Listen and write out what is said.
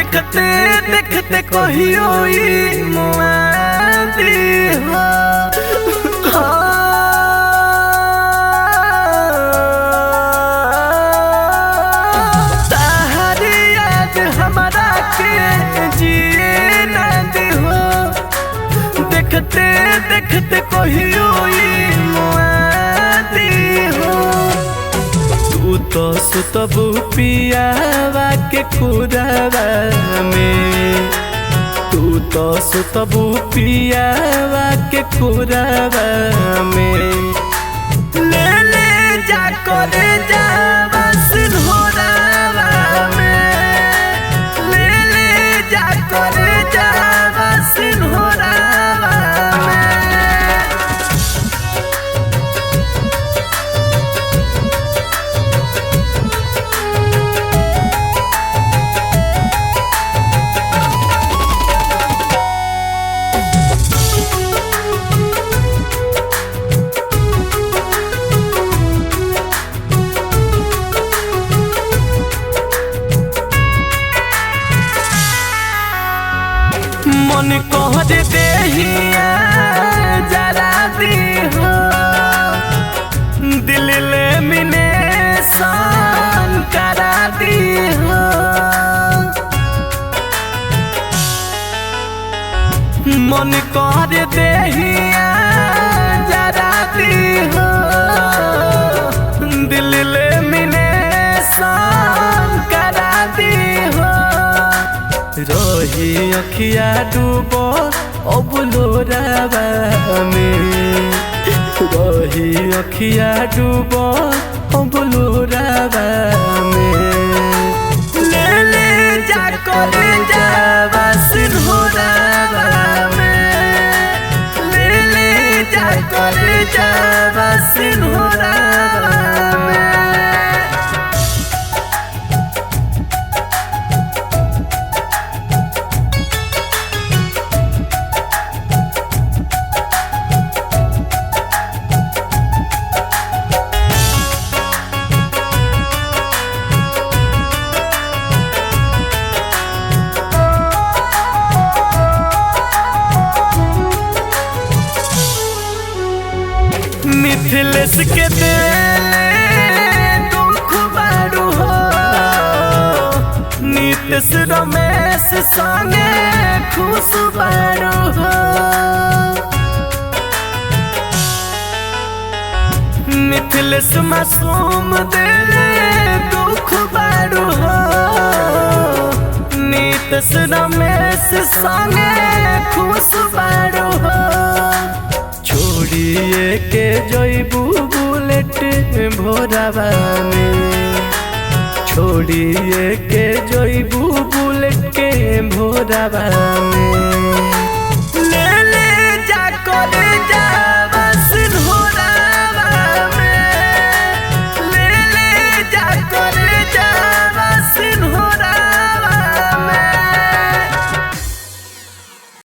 देखते देखते कहियो मुआदी हो ताहरी याद हमारा के जिए न दी हो देखते देखते कहियो मुआदी हो तू तो सुतबू पियावा के खुरावा में तू तो सुतबू पियावा के खुरावा में ले ले जा करे जावा सिंहोरावा में ले ले जा करे जावा सिंहोरावा में मन कह दे जरा दी हो दिल ले मिने सान करा दी हो मन कह दे जरा दी हो दिल ले मिने सान करा दी हो रही अखिया डूबो अब लोरावा में रही अखिया डूबो अब लोरावा में ले ले जा करे जावा सिंहोरावा में ले ले जा करे जावा सिंहोरावा में मिथिलेश के दुख बारू हो नीतीश रमेश संगे खुश बारू हो मिथिलेश मासूम दिले दुख बारू हो नीतीश रमेश संगे खुश बारू हो छोड़िए के जइबू बुलेट भोरावा में छोड़िए के जइबू बुलेट के भोरावा में।